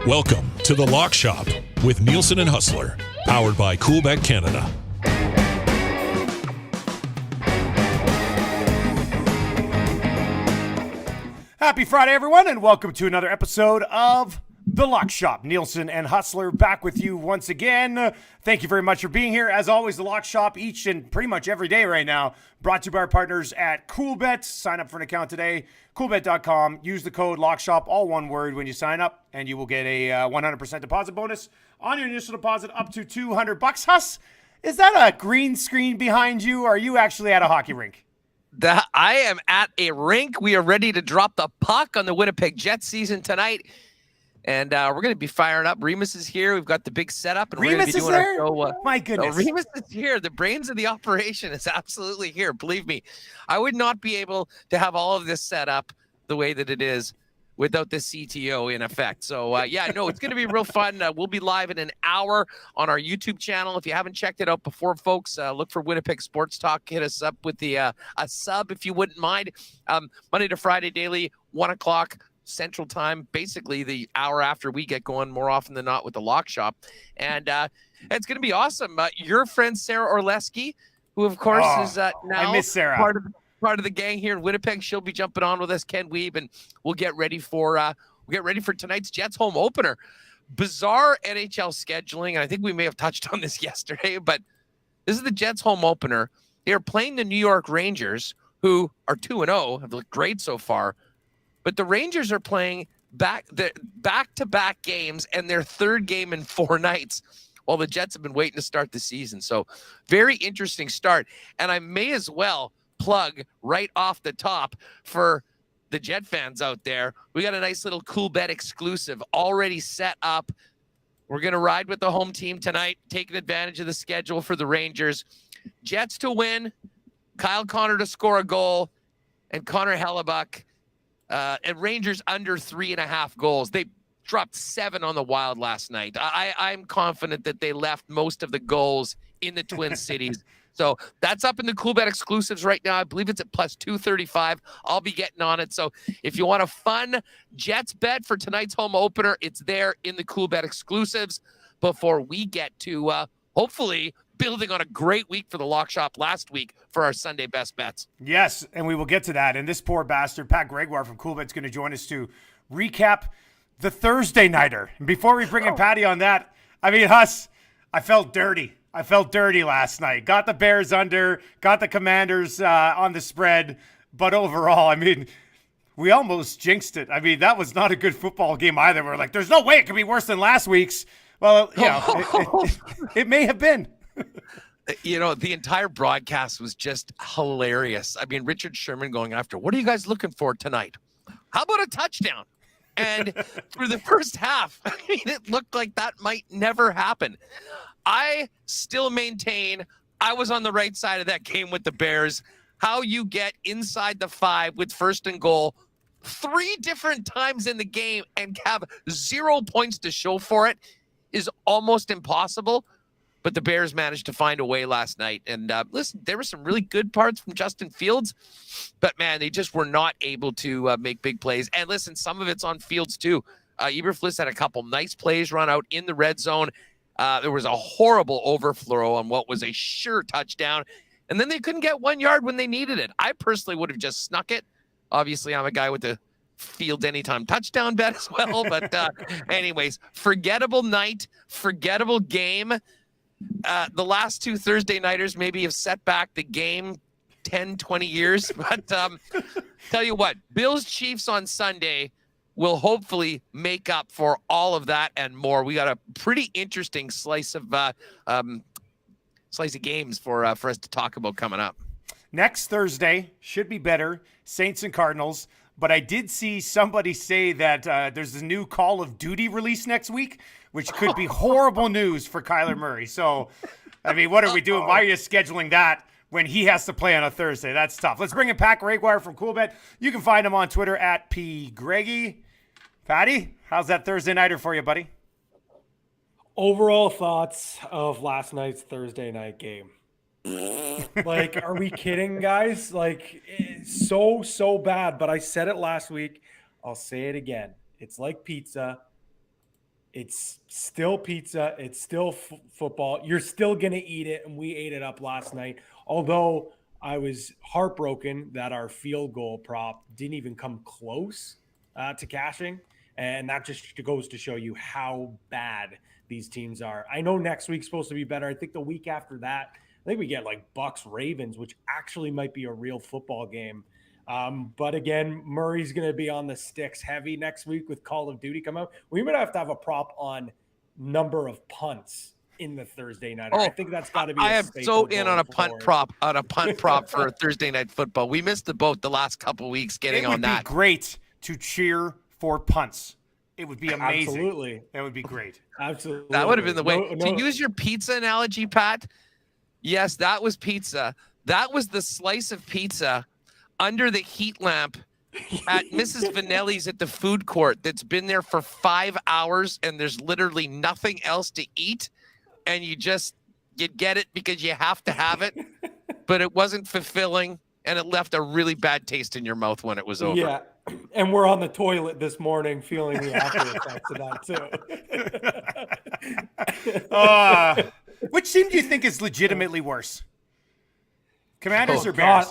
Welcome to The Lock Shop with Nielsen and Hustler, powered by Coolbet Canada. Happy Friday, everyone, and welcome to another episode of The Lock Shop. Nielsen and Hustler back with you once again. Thank you very much for being here. As always, The Lock Shop each and pretty much every day right now, brought to you by our partners at Coolbet. Sign up for an account today, coolbet.com. Use the code LOCKSHOP, all one word, when you sign up, and you will get a 100% deposit bonus on your initial deposit up to $200. Huss, is that a green screen behind you, or are you actually at a hockey rink? I am at a rink. We are ready to drop the puck on the Winnipeg Jets season tonight. And we're going to be firing up. Remus is here. We've got the big setup. And we're going to be doing our show. My goodness. So Remus is here. The brains of the operation is absolutely here. Believe me, I would not be able to have all of this set up the way that it is without the CTO in effect. So, it's going to be real fun. We'll be live in an hour on our YouTube channel. If you haven't checked it out before, folks, look for Winnipeg Sports Talk. Hit us up with the a sub if you wouldn't mind. Monday to Friday daily, 1 o'clock Central Time, basically the hour after we get going more often than not with the Lock Shop. And it's going to be awesome. Your friend Sarah Orleski, who, of course, is now I miss Sarah. part of the gang here in Winnipeg. She'll be jumping on with us, Ken Weeb, and we'll get ready for tonight's Jets home opener. Bizarre NHL scheduling, and I think we may have touched on this yesterday, but this is the Jets home opener. They are playing the New York Rangers, who are 2-0, have looked great so far, but the Rangers are playing back-to-back games and their third game in 4 nights, while the Jets have been waiting to start the season. So very interesting start, and I may as well plug right off the top for the Jet fans out there. We got a nice little Coolbet exclusive already set up. We're going to ride with the home team tonight, taking advantage of the schedule for the Rangers. Jets to win, Kyle Connor to score a goal, and Connor Hellebuck, and Rangers under 3.5 goals. They dropped 7 on the Wild last night. I'm confident that they left most of the goals in the Twin Cities. So that's up in the Coolbet exclusives right now. I believe it's at plus 235. I'll be getting on it. So if you want a fun Jets bet for tonight's home opener, it's there in the Coolbet exclusives before we get to hopefully building on a great week for the Lock Shop last week for our Sunday best bets. Yes, and we will get to that. And this poor bastard, Pat Gregoire from Coolbet, is going to join us to recap the Thursday nighter. And before we bring in Patty on that, I mean, Huss, I felt dirty. I felt dirty last night. Got the Bears under, got the Commanders on the spread. But overall, I mean, we almost jinxed it. I mean, that was not a good football game either. We're like, there's no way it could be worse than last week's. Well, it may have been. The entire broadcast was just hilarious. I mean, Richard Sherman going after, what are you guys looking for tonight? How about a touchdown? And through the first half, I mean, it looked like that might never happen. I still maintain I was on the right side of that game with the Bears. How you get inside the 5 with first and goal 3 different times in the game and have 0 points to show for it is almost impossible. But the Bears managed to find a way last night. And listen, there were some really good parts from Justin Fields, but man, they just were not able to make big plays. And listen, some of it's on Fields too. Eberflus had a couple nice plays run out in the red zone. There was a horrible overthrow on what was a sure touchdown. And then they couldn't get 1 yard when they needed it. I personally would have just snuck it. Obviously, I'm a guy with the Fields anytime touchdown bet as well. But anyways, forgettable night, forgettable game. The last 2 Thursday nighters maybe have set back the game 10, 20 years. But tell you what, Bills-Chiefs on Sunday will hopefully make up for all of that and more. We got a pretty interesting slice of games for us to talk about coming up. Next Thursday should be better, Saints and Cardinals. But I did see somebody say that there's a new Call of Duty release next week, which could be horrible news for Kyler Murray. So, I mean, what are we doing? Why are you scheduling that when he has to play on a Thursday? That's tough. Let's bring in Pat Gregoire from Coolbet. You can find him on Twitter at PGreggy. Patty, how's that Thursday nighter for you, buddy? Overall thoughts of last night's Thursday night game. Like, are we kidding, guys? Like, it's so bad. But I said it last week. I'll say it again. It's like pizza. It's still pizza. It's still football. You're still going to eat it. And we ate it up last night. Although I was heartbroken that our field goal prop didn't even come close to cashing. And that just goes to show you how bad these teams are. I know next week's supposed to be better. I think the week after that, I think we get like Bucks Ravens, which actually might be a real football game. But again, Murray's going to be on the sticks heavy next week with Call of Duty come out. We might have to have a prop on number of punts in the Thursday night. I think that's got to be. I am so in on a punt prop for Thursday night football. We missed the boat the last couple of weeks getting on that. It would be great to cheer for punts. It would be amazing. Absolutely. That would be great. Absolutely. That would have been the way. To use your pizza analogy, Pat, yes, that was pizza. That was the slice of pizza under the heat lamp at Mrs. Vanelli's at the food court that's been there for 5 hours and there's literally nothing else to eat. And you get it because you have to have it, but it wasn't fulfilling and it left a really bad taste in your mouth when it was over. Yeah. And we're on the toilet this morning feeling the after effects of that too. Which team do you think is legitimately worse? Commanders or Bears?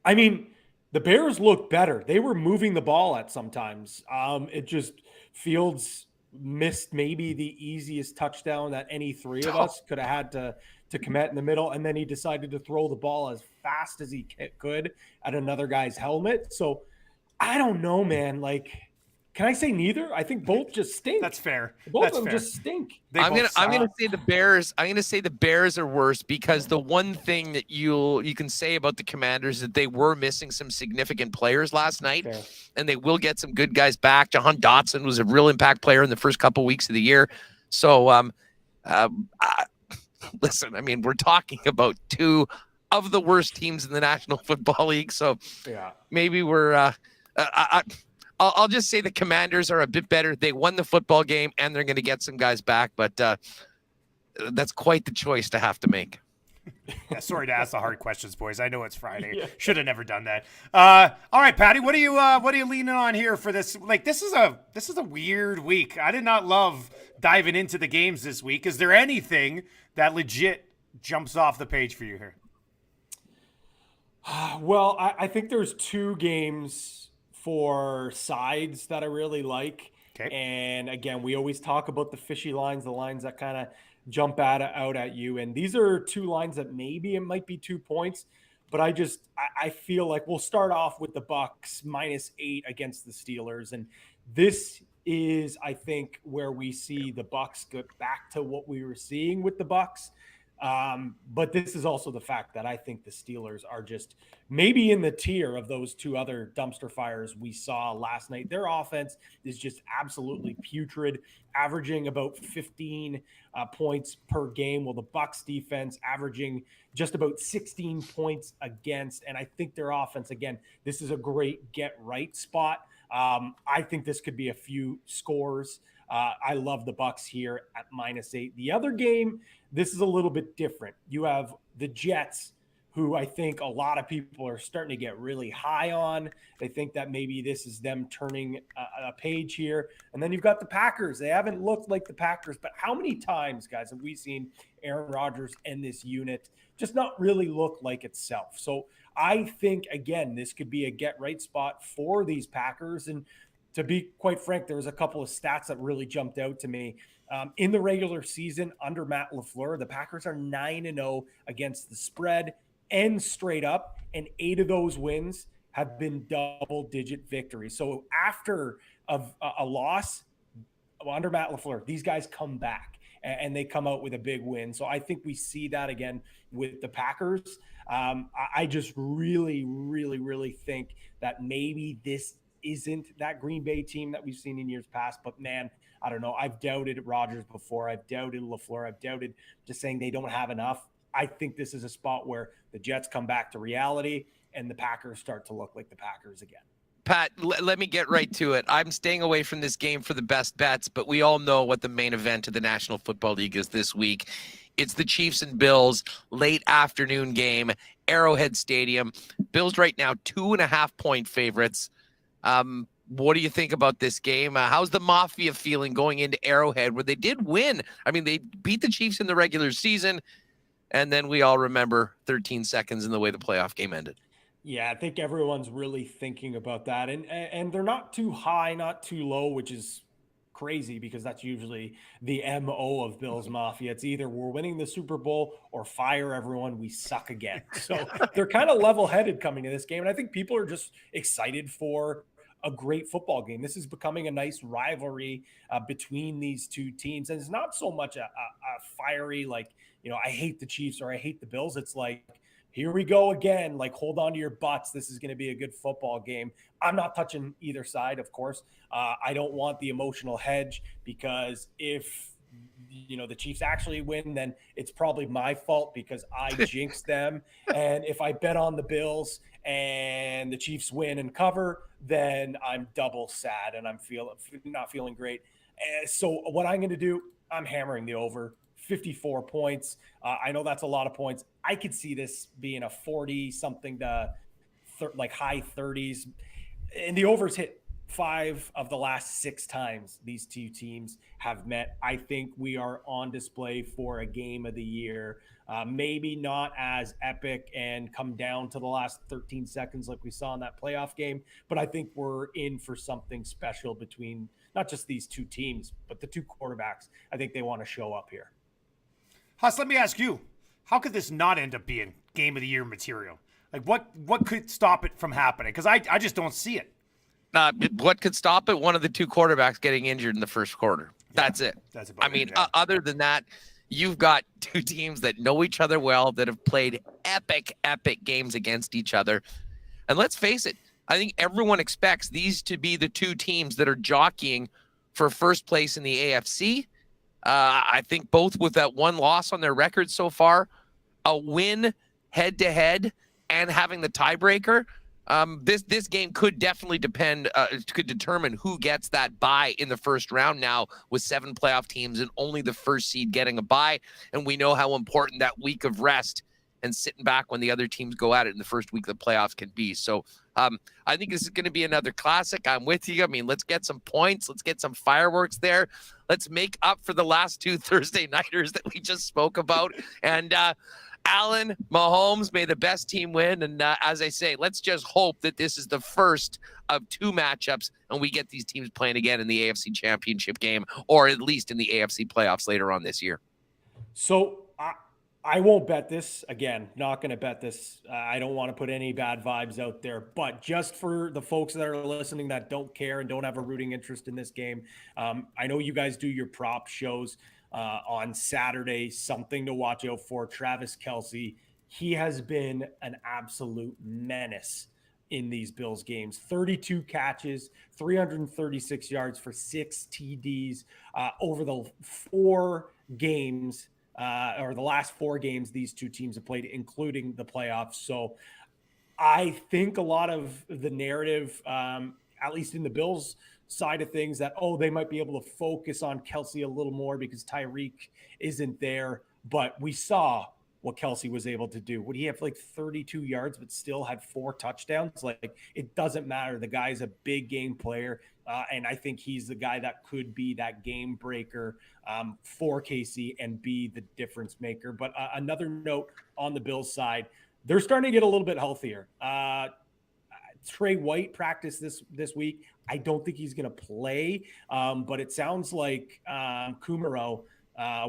I mean, the Bears look better. They were moving the ball at sometimes. It just Fields missed maybe the easiest touchdown that any three of us could have had to commit in the middle, and then he decided to throw the ball as fast as he could at another guy's helmet. So I don't know, man. Like, can I say neither? I think both just stink. That's fair. Both of them just stink. I'm gonna say the Bears. I'm gonna say the Bears are worse because the one thing that you can say about the Commanders is that they were missing some significant players last night, and they will get some good guys back. Jahan Dotson was a real impact player in the first couple weeks of the year. So, listen, I mean, we're talking about two of the worst teams in the National Football League. So, maybe we're. I'll just say the Commanders are a bit better. They won the football game, and they're going to get some guys back. But that's quite the choice to have to make. Yeah, sorry to ask the hard questions, boys. I know it's Friday. Should have never done that. All right, Patty, what are you leaning on here for this? Like, this is a weird week. I did not love diving into the games this week. Is there anything that legit jumps off the page for you here? Well, I think there's two games for sides that I really like. Okay. And again, we always talk about the fishy lines, the lines that kind of jump out at you. And these are two lines that maybe it might be 2 points, but I feel like we'll start off with the Bucks -8 against the Steelers. And this is, I think, where we see the Bucks get back to what we were seeing with the Bucks. But this is also the fact that I think the Steelers are just maybe in the tier of those two other dumpster fires we saw last night. Their offense is just absolutely putrid, averaging about 15 points per game, while the Bucks defense averaging just about 16 points against. And I think their offense, again, this is a great get right spot. I think this could be a few scores. I love the Bucks here at -8. The other game, this is a little bit different. You have the Jets, who I think a lot of people are starting to get really high on. They think that maybe this is them turning a page here. And then you've got the Packers. They haven't looked like the Packers, but how many times, guys, have we seen Aaron Rodgers and this unit just not really look like itself? So I think, again, this could be a get-right spot for these Packers. And to be quite frank, there was a couple of stats that really jumped out to me. In the regular season under Matt LaFleur, the Packers are 9-0 against the spread and straight up, and 8 of those wins have been double-digit victories. So after a loss under Matt LaFleur, these guys come back and they come out with a big win. So I think we see that again with the Packers. I just really, really, really think that maybe this isn't that Green Bay team that we've seen in years past, but man, I don't know. I've doubted Rodgers before. I've doubted LaFleur. I've doubted just saying they don't have enough. I think this is a spot where the Jets come back to reality and the Packers start to look like the Packers again. Pat, let me get right to it. I'm staying away from this game for the best bets, but we all know what the main event of the National Football League is this week. It's the Chiefs and Bills late afternoon game, Arrowhead Stadium. Bills right now 2.5-point favorites. what do you think about this game? How's the Mafia feeling going into Arrowhead, where they did win? I mean, they beat the Chiefs in the regular season, and then we all remember 13 seconds in the way the playoff game ended. Yeah, I think everyone's really thinking about that. And they're not too high, not too low, which is crazy because that's usually the MO of Bills Mafia. It's either we're winning the Super Bowl or fire everyone, we suck again. So they're kind of level-headed coming to this game. And I think people are just excited for a great football game. This is becoming a nice rivalry between these two teams. And it's not so much a fiery, like, I hate the Chiefs or I hate the Bills. It's like, here we go again. Like, hold on to your butts. This is going to be a good football game. I'm not touching either side, of course. I don't want the emotional hedge because if, the Chiefs actually win, then it's probably my fault because I jinxed them. And if I bet on the Bills and the Chiefs win and cover, then I'm double sad and I'm not feeling great. So what I'm going to do, I'm hammering the over. 54 points. I know that's a lot of points. I could see this being a 40-something to like high 30s. And the overs hit 5 of the last 6 times these two teams have met. I think we are on display for a game of the year. Maybe not as epic and come down to the last 13 seconds like we saw in that playoff game, but I think we're in for something special between not just these two teams, but the two quarterbacks. I think they want to show up here. Huss, let me ask you, how could this not end up being game of the year material? Like what could stop it from happening? Because I just don't see it. What could stop it? One of the two quarterbacks getting injured in the first quarter. Yeah, that's it. That's about it. Other than that, you've got two teams that know each other well, that have played epic games against each other. And let's face it, I think everyone expects these to be the two teams that are jockeying for first place in the AFC. I think both with that one loss on their record so far, a win head-to-head and having the tiebreaker, this game could definitely could determine who gets that bye in the first round now with 7 playoff teams and only the first seed getting a bye. And we know how important that week of rest and sitting back when the other teams go at it in the first week of the playoffs can be. So I think this is going to be another classic. I'm with you. I mean, let's get some points. Let's get some fireworks there. Let's make up for the last 2 Thursday nighters that we just spoke about. And Allen, Mahomes, may the best team win. And as I say, let's just hope that this is the first of 2 matchups and we get these teams playing again in the AFC Championship game, or at least in the AFC playoffs later on this year. So I won't bet this. Again, not going to bet this. I don't want to put any bad vibes out there. But just for the folks that are listening that don't care and don't have a rooting interest in this game, I know you guys do your prop shows on Saturday. Something to watch out for. Travis Kelce, he has been an absolute menace in these Bills games. 32 catches, 336 yards for 6 TDs over the 4 games. Or the last 4 games these two teams have played, including the playoffs. So I think a lot of the narrative, at least in the Bills side of things, that, they might be able to focus on Kelce a little more because Tyreek isn't there. But we saw what Kelce was able to do. Would he have like 32 yards but still had 4 touchdowns? Like, it doesn't matter. The guy's a big game player. And I think he's the guy that could be that game breaker for KC and be the difference maker. But another note on the Bills side, they're starting to get a little bit healthier. Trey White practiced this week. I don't think he's going to play, but it sounds like Kumaro,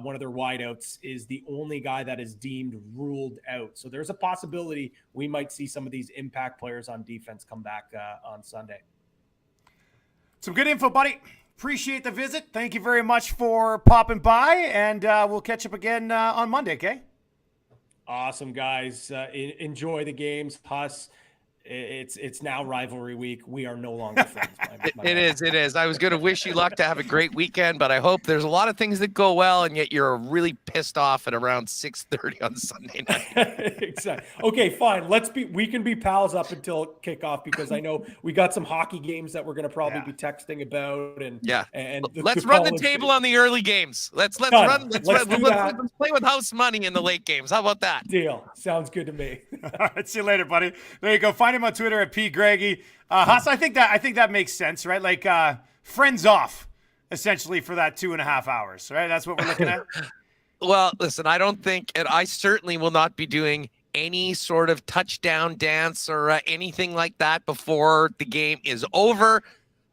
one of their wideouts, is the only guy that is deemed ruled out. So there's a possibility we might see some of these impact players on defense come back on Sunday. Some good info, buddy. Appreciate the visit. Thank you very much for popping by, and we'll catch up again on Monday, okay? Awesome, guys. Enjoy the games. Huss, it's now rivalry week. We are no longer friends. It is. I was going to wish you luck to have a great weekend, but I hope there's a lot of things that go well, and yet you're really pissed off at around 6:30 on Sunday night. Exactly. Okay, fine. We can be pals up until kickoff because I know we got some hockey games that we're going to probably be texting about. And let's run the table on the early games. Let's play with house money in the late games. How about that? Deal. Sounds good to me. All right, see you later, buddy. There you go. Find him on Twitter at P. Greggy. Huss, I think that makes sense, right? Like friends off, essentially, for that 2.5 hours, right? That's what we're looking at. Well, listen, I don't think, and I certainly will not be doing any sort of touchdown dance or anything like that before the game is over.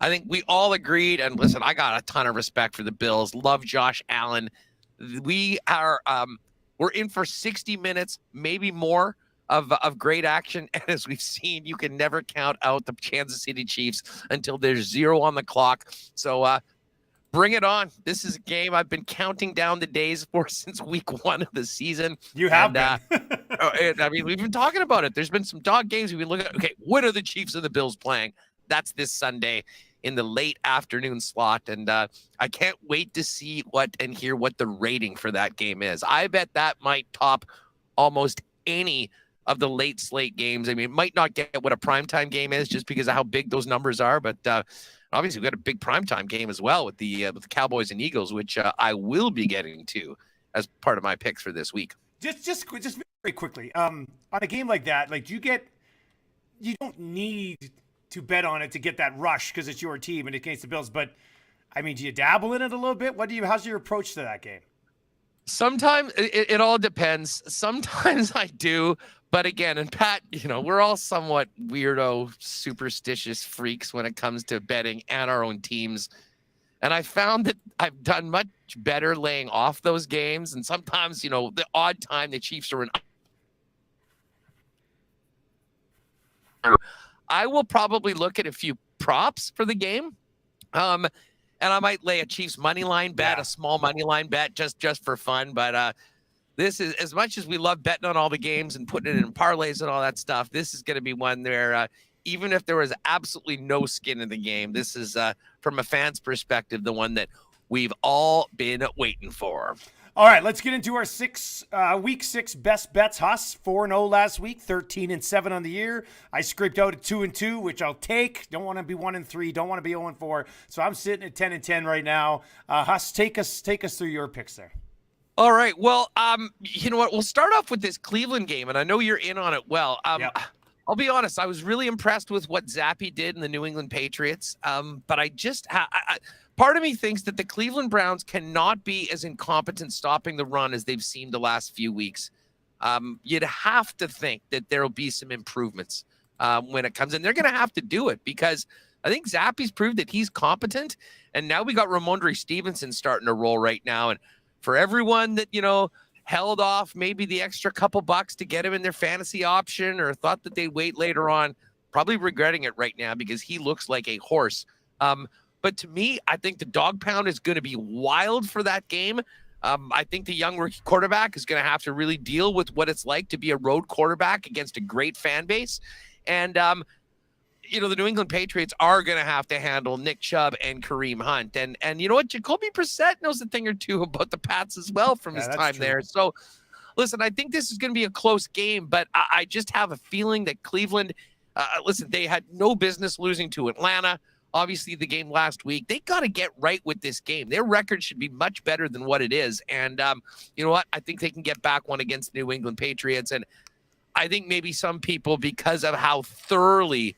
I think we all agreed, and listen, I got a ton of respect for the Bills. Love Josh Allen. We are we're in for 60 minutes, maybe more of great action. And as we've seen, you can never count out the Kansas City Chiefs until there's 0 on the clock. So bring it on. This is a game I've been counting down the days for since week 1 of the season. You have been. I mean, we've been talking about it. There's been some dog games we've been looking at. Okay, what are the Chiefs and the Bills playing? That's this Sunday in the late afternoon slot. And I can't wait to see and hear what the rating for that game is. I bet that might top almost any of the late slate games. I mean, it might not get what a primetime game is just because of how big those numbers are. But obviously, we've got a big primetime game as well with the Cowboys and Eagles, which I will be getting to as part of my picks for this week. Just very quickly, on a game like that, like you don't need to bet on it to get that rush because it's your team and against the Bills. But I mean, do you dabble in it a little bit? How's your approach to that game? Sometimes it all depends. Sometimes I do. But again, and Pat, we're all somewhat weirdo, superstitious freaks when it comes to betting and our own teams. And I found that I've done much better laying off those games. And sometimes, the odd time the Chiefs are in, I will probably look at a few props for the game. And I might lay a Chiefs money line bet, a small money line bet just for fun. But this is, as much as we love betting on all the games and putting it in parlays and all that stuff, this is going to be one where even if there was absolutely no skin in the game, this is, from a fan's perspective, the one that we've all been waiting for. All right, let's get into our week 6 best bets. Huss, 4-0 last week, 13-7 on the year. I scraped out at 2-2, which I'll take. Don't want to be 1-3. Don't want to be 0-4. So I'm sitting at 10-10 right now. Huss, take us through your picks there. All right. Well, you know what? We'll start off with this Cleveland game, and I know you're in on it. Well, I'll be honest. I was really impressed with what Zappe did in the New England Patriots. But I just part of me thinks that the Cleveland Browns cannot be as incompetent stopping the run as they've seemed the last few weeks. You'd have to think that there will be some improvements when it comes in. They're going to have to do it because I think Zappe's proved that he's competent. And now we got Ramondre Stevenson starting to roll right now. And for everyone that, held off maybe the extra couple bucks to get him in their fantasy option or thought that they'd wait later on, probably regretting it right now because he looks like a horse. But to me, I think the dog pound is going to be wild for that game. I think the young rookie quarterback is going to have to really deal with what it's like to be a road quarterback against a great fan base. And, the New England Patriots are going to have to handle Nick Chubb and Kareem Hunt. And you know what? Jacoby Brissett knows a thing or two about the Pats as well from his time there. So, listen, I think this is going to be a close game, but I just have a feeling that Cleveland, they had no business losing to Atlanta. Obviously, the game last week, they got to get right with this game. Their record should be much better than what it is. And you know what? I think they can get back one against New England Patriots. And I think maybe some people, because of how thoroughly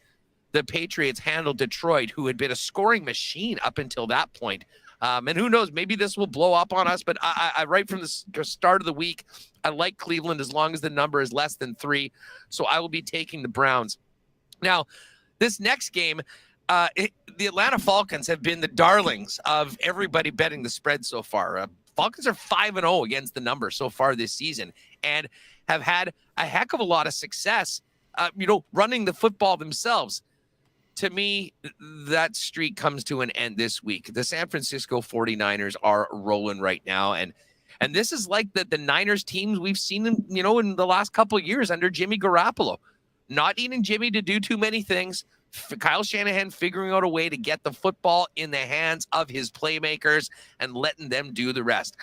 the Patriots handled Detroit, who had been a scoring machine up until that point. And who knows, maybe this will blow up on us. But I right from the start of the week, I like Cleveland as long as the number is less than 3. So I will be taking the Browns. Now, this next game, the Atlanta Falcons have been the darlings of everybody betting the spread so far. Falcons are 5-0 against the number so far this season and have had a heck of a lot of success, running the football themselves. To me, that streak comes to an end this week. The San Francisco 49ers are rolling right now. And this is like the Niners teams we've seen, in the last couple of years under Jimmy Garoppolo. Not needing Jimmy to do too many things. Kyle Shanahan figuring out a way to get the football in the hands of his playmakers and letting them do the rest.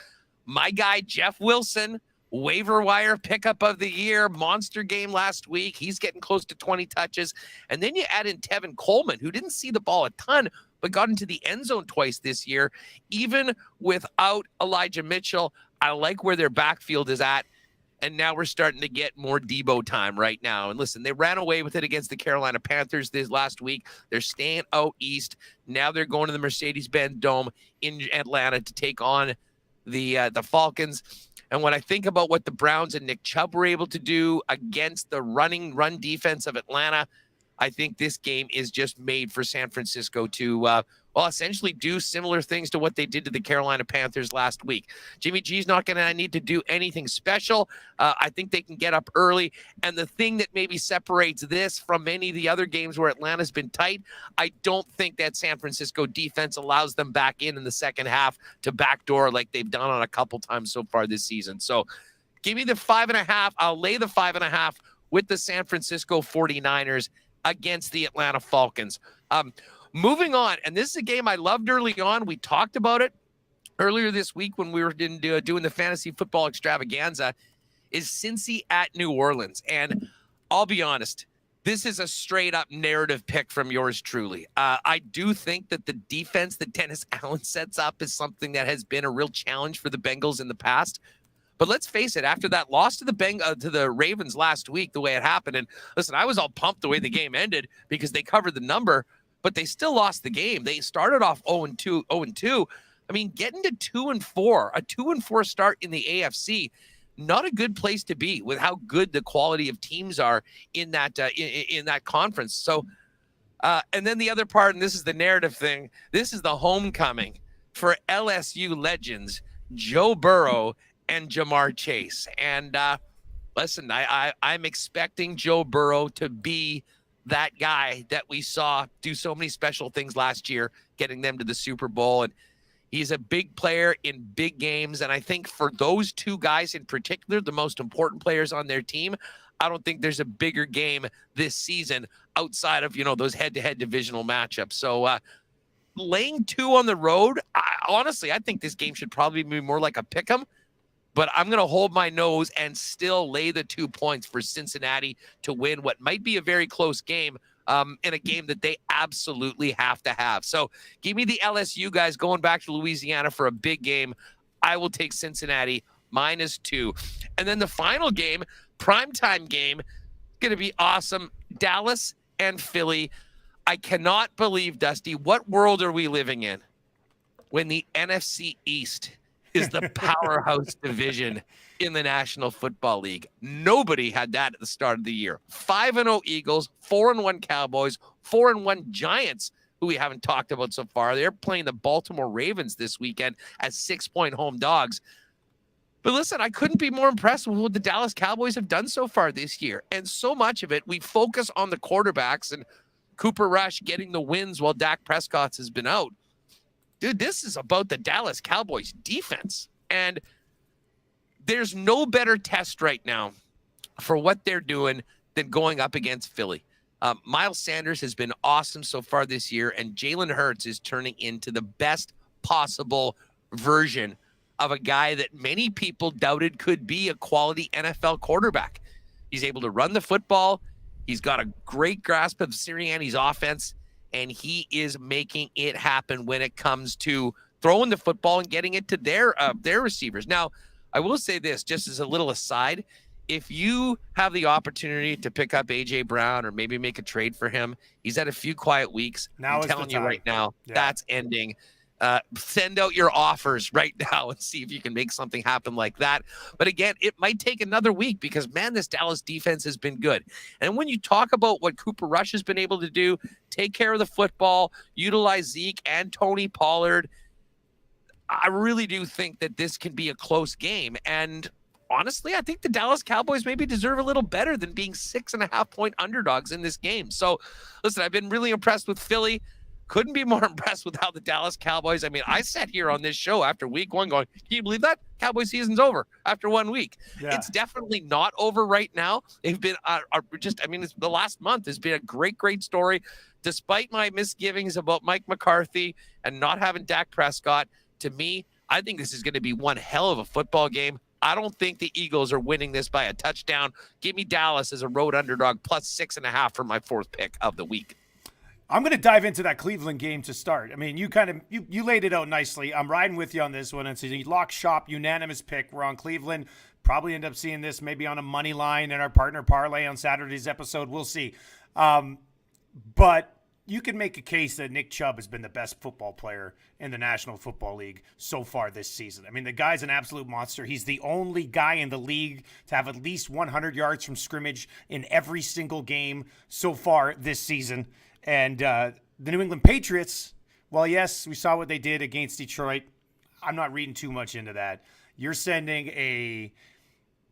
My guy, Jeff Wilson, waiver wire pickup of the year, monster game last week. He's getting close to 20 touches. And then you add in Tevin Coleman, who didn't see the ball a ton, but got into the end zone twice this year. Even without Elijah Mitchell, I like where their backfield is at. And now we're starting to get more Debo time right now. And listen, they ran away with it against the Carolina Panthers this last week. They're staying out east. Now they're going to the Mercedes-Benz Dome in Atlanta to take on the Falcons. And when I think about what the Browns and Nick Chubb were able to do against the run defense of Atlanta, I think this game is just made for San Francisco to, essentially do similar things to what they did to the Carolina Panthers last week. Jimmy G's not going to need to do anything special. I think they can get up early. And the thing that maybe separates this from many of the other games where Atlanta's been tight, I don't think that San Francisco defense allows them back in the second half to backdoor like they've done on a couple times so far this season. So give me the 5.5. I'll lay the 5.5 with the San Francisco 49ers against the Atlanta Falcons. Moving on, and this is a game I loved early on. We talked about it earlier this week when we were doing the fantasy football extravaganza, is Cincy at New Orleans. And I'll be honest, this is a straight-up narrative pick from yours truly. I do think that the defense that Dennis Allen sets up is something that has been a real challenge for the Bengals in the past. But let's face it, after that loss to the Ravens last week, the way it happened, and listen, I was all pumped the way the game ended because they covered the number, but they still lost the game. They started off 0-2. I mean, getting to 2-4, a 2-4 start in the AFC, not a good place to be with how good the quality of teams are in that in that conference. So, and then the other part, and this is the narrative thing, this is the homecoming for LSU legends, Joe Burrow and Jamar Chase. And listen, I'm expecting Joe Burrow to be that guy that we saw do so many special things last year, getting them to the Super Bowl. And he's a big player in big games. And I think for those two guys in particular, the most important players on their team, I don't think there's a bigger game this season outside of, those head-to-head divisional matchups. So laying 2 on the road, honestly, I think this game should probably be more like a pick 'em. But I'm going to hold my nose and still lay the 2 points for Cincinnati to win what might be a very close game in a game that they absolutely have to have. So give me the LSU guys going back to Louisiana for a big game. I will take Cincinnati -2. And then the final game, primetime game, going to be awesome. Dallas and Philly. I cannot believe, Dusty, what world are we living in when the NFC East is the powerhouse division in the National Football League? Nobody had that at the start of the year. 5-0 Eagles, 4-1 Cowboys, 4-1 Giants, who we haven't talked about so far. They're playing the Baltimore Ravens this weekend as 6-point home dogs. But listen, I couldn't be more impressed with what the Dallas Cowboys have done so far this year. And so much of it, we focus on the quarterbacks and Cooper Rush getting the wins while Dak Prescott has been out. Dude, this is about the Dallas Cowboys defense. And there's no better test right now for what they're doing than going up against Philly. Miles Sanders has been awesome so far this year, and Jalen Hurts is turning into the best possible version of a guy that many people doubted could be a quality NFL quarterback. He's able to run the football. He's got a great grasp of Sirianni's offense. And he is making it happen when it comes to throwing the football and getting it to their receivers. Now, I will say this, just as a little aside, if you have the opportunity to pick up A.J. Brown or maybe make a trade for him, he's had a few quiet weeks. Now I'm telling you right now, that's ending. Send out your offers right now and see if you can make something happen like that. But again, it might take another week because, man, this Dallas defense has been good. And when you talk about what Cooper Rush has been able to do, take care of the football, utilize Zeke and Tony Pollard, I really do think that this can be a close game. And honestly, I think the Dallas Cowboys maybe deserve a little better than being 6.5-point underdogs in this game. So listen, I've been really impressed with Philly. Couldn't be more impressed with how the Dallas Cowboys, I mean, I sat here on this show after week 1 going, can you believe that? Cowboy season's over after 1 week. Yeah. It's definitely not over right now. They've been it's the last month has been a great story. Despite my misgivings about Mike McCarthy and not having Dak Prescott, to me, I think this is going to be one hell of a football game. I don't think the Eagles are winning this by a touchdown. Give me Dallas as a road underdog plus 6.5 for my 4th pick of the week. I'm going to dive into that Cleveland game to start. I mean, you laid it out nicely. I'm riding with you on this one. It's a lock shop, unanimous pick. We're on Cleveland Probably end up seeing this maybe on a money line in our partner parlay on Saturday's episode. We'll see. But you can make a case that Nick Chubb has been the best football player in the National Football League so far this season. I mean, the guy's an absolute monster. He's the only guy in the league to have at least 100 yards from scrimmage in every single game so far this season. And the New England Patriots, well, yes, we saw what they did against Detroit. I'm not reading too much into that. You're sending a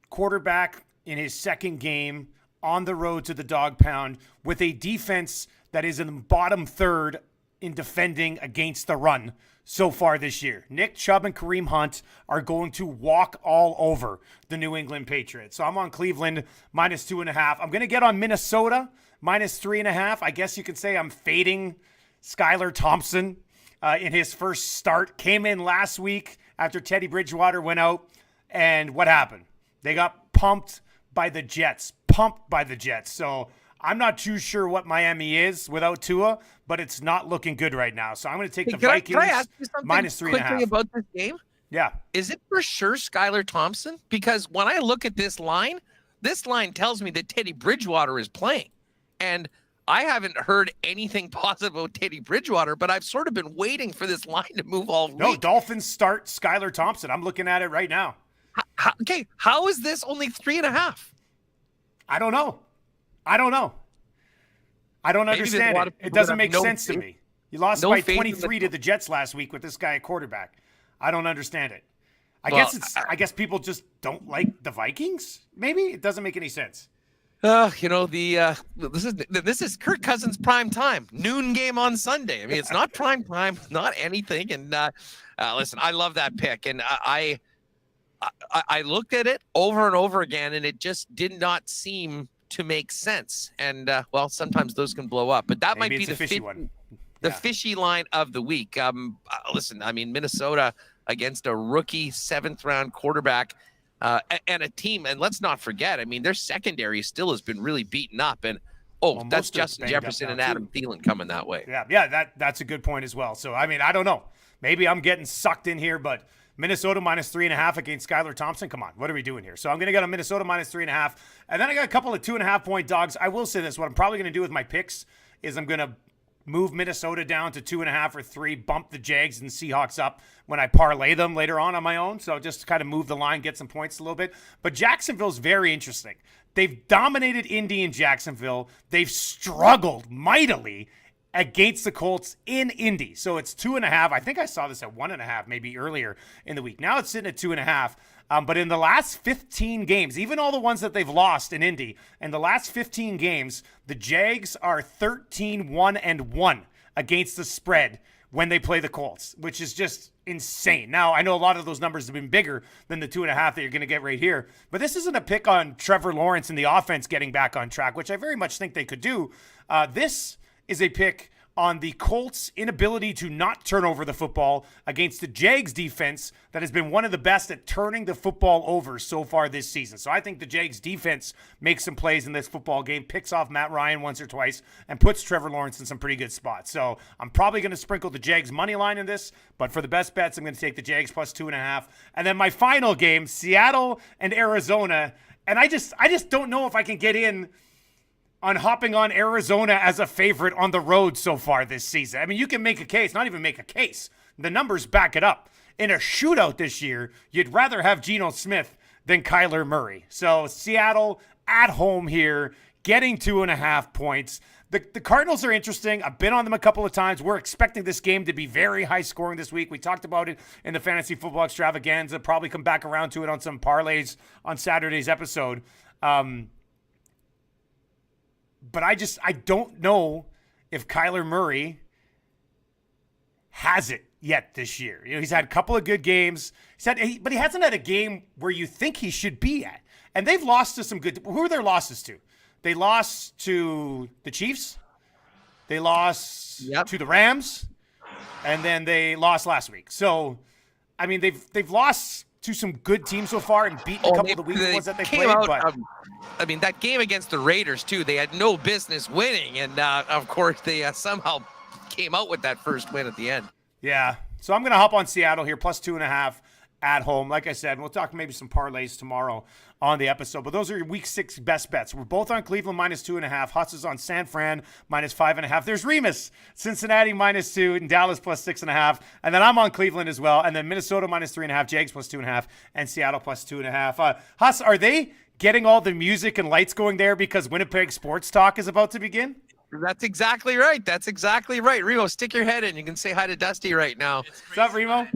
quarterback in his second game on the road to the dog pound with a defense that is in the bottom third in defending against the run so far this year. Nick Chubb and Kareem Hunt are going to walk all over the New England Patriots. So I'm on Cleveland -2.5. I'm going to get on Minnesota -3.5. I guess you could say I'm fading Skylar Thompson in his first start. Came in last week after Teddy Bridgewater went out. And what happened? They got pumped by the Jets. So I'm not too sure what Miami is without Tua, but it's not looking good right now. So I'm going to take the Vikings can I ask you something -3.5. quickly about this game? Yeah. Is it for sure Skylar Thompson? Because when I look at this line tells me that Teddy Bridgewater is playing. And I haven't heard anything positive about Teddy Bridgewater, but I've sort of been waiting for this line to move all week. No, Dolphins start Skylar Thompson. I'm looking at it right now. How is this only 3.5? I don't know. I don't understand it. It doesn't make sense to me. You lost by 23 to the Jets last week with this guy at quarterback. I don't understand it. I guess people just don't like the Vikings. Maybe it doesn't make any sense. This is Kirk Cousins prime time, noon game on Sunday. I mean, it's not prime time, not anything. And listen, I love that pick, and I looked at it over and over again, and it just did not seem to make sense. And sometimes those can blow up, but that might be the fishy one. The fishy line of the week. Listen, I mean, Minnesota against a rookie 7th-round quarterback. And a team, and let's not forget, I mean, their secondary still has been really beaten up. And, that's Justin Jefferson and Adam Thielen coming that way. Yeah, that's a good point as well. So, I mean, I don't know. Maybe I'm getting sucked in here, but Minnesota -3.5 against Skylar Thompson. Come on, what are we doing here? So I'm going to get on Minnesota -3.5. And then I got a couple of 2.5-point dogs. I will say this. What I'm probably going to do with my picks is I'm going to move Minnesota down to 2.5 or 3, bump the Jags and Seahawks up when I parlay them later on my own. So just kind of move the line, get some points a little bit. But Jacksonville's very interesting. They've dominated Indy and Jacksonville. They've struggled mightily against the Colts in Indy. So it's 2.5. I think I saw this at 1.5 maybe earlier in the week. Now it's sitting at 2.5. But in the last 15 games, even all the ones that they've lost in Indy, in the last 15 games, the Jags are 13-1-1 against the spread when they play the Colts, which is just insane. Now, I know a lot of those numbers have been bigger than the 2.5 that you're going to get right here, but this isn't a pick on Trevor Lawrence and the offense getting back on track, which I very much think they could do. This is a pick on the Colts' inability to not turn over the football against the Jags defense that has been one of the best at turning the football over so far this season. So I think the Jags defense makes some plays in this football game, picks off Matt Ryan once or twice, and puts Trevor Lawrence in some pretty good spots. So I'm probably going to sprinkle the Jags money line in this, but for the best bets, I'm going to take the Jags +2.5. And then my final game, Seattle and Arizona. And I just don't know if I can get in on hopping on Arizona as a favorite on the road so far this season. I mean, you can make a case, not even make a case. The numbers back it up. In a shootout this year, you'd rather have Geno Smith than Kyler Murray. So Seattle at home here, getting 2.5 points. The Cardinals are interesting. I've been on them a couple of times. We're expecting this game to be very high scoring this week. We talked about it in the Fantasy Football Extravaganza. Probably come back around to it on some parlays on Saturday's episode. But I don't know if Kyler Murray has it yet this year. You know, he's had a couple of good games. But he hasn't had a game where you think he should be at. And they've lost to some good. Who are their losses to? They lost to the Chiefs. They lost to the Rams, and then they lost last week. So, I mean, they've lost to some good teams so far and beaten a couple of the weak ones that they played. I mean, that game against the Raiders, too, they had no business winning. And, of course, they somehow came out with that first win at the end. Yeah. So I'm going to hop on Seattle here, +2.5. at home. Like I said, we'll talk maybe some parlays tomorrow on the episode, but those are your week 6 best bets. We're both on Cleveland -2.5. Huss is on San Fran -5.5. There's Remus, Cincinnati -2, and Dallas +6.5. And then I'm on Cleveland as well. And then Minnesota -3.5, Jags +2.5, and Seattle +2.5. Huss, are they getting all the music and lights going there because Winnipeg Sports Talk is about to begin? That's exactly right. That's exactly right. Remo, stick your head in. You can say hi to Dusty right now. What's up, Remo?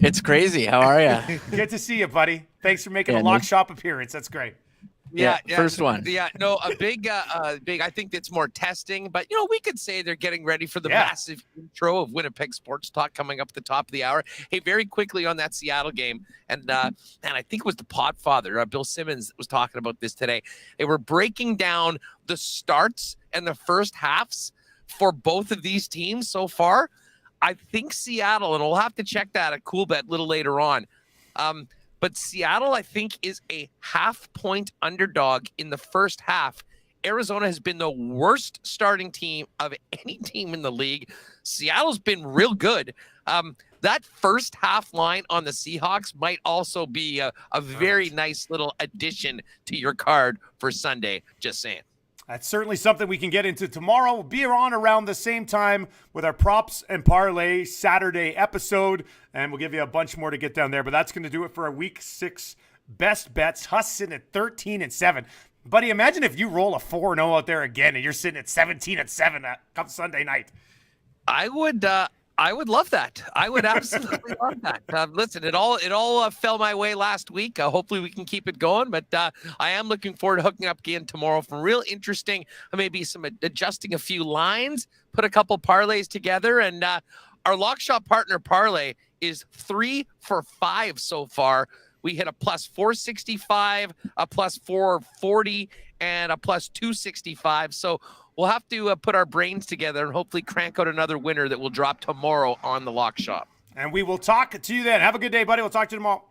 It's crazy. How are you? Good to see you, buddy. Thanks for making a Lock Shop appearance. That's great. Yeah, first one. Yeah, no, a big. I think it's more testing, but we could say they're getting ready for the massive intro of Winnipeg Sports Talk coming up at the top of the hour. Hey, very quickly on that Seattle game, and I think it was the Podfather, Bill Simmons, was talking about this today. They were breaking down the starts and the first halves for both of these teams so far. I think Seattle, and we'll have to check that at CoolBet a little later on. But Seattle, I think, is a half-point underdog in the first half. Arizona has been the worst starting team of any team in the league. Seattle's been real good. That first half line on the Seahawks might also be a very nice little addition to your card for Sunday. Just saying. That's certainly something we can get into tomorrow. We'll be on around the same time with our props and parlay Saturday episode, and we'll give you a bunch more to get down there. But that's going to do it for our week 6 best bets. Huss sitting at 13-7. Buddy, imagine if you roll a 4-0 out there again, and you're sitting at 17-7 come Sunday night. I would love that. I would absolutely love that. Listen, it all fell my way last week. Hopefully we can keep it going, but I am looking forward to hooking up again tomorrow for real interesting, maybe some adjusting a few lines, put a couple parlays together, and our Lock Shop partner parlay is 3 for 5 so far. We hit a +465, a +440, and a +265. So we'll have to put our brains together and hopefully crank out another winner that will drop tomorrow on the Lock Shop. And we will talk to you then. Have a good day, buddy. We'll talk to you tomorrow.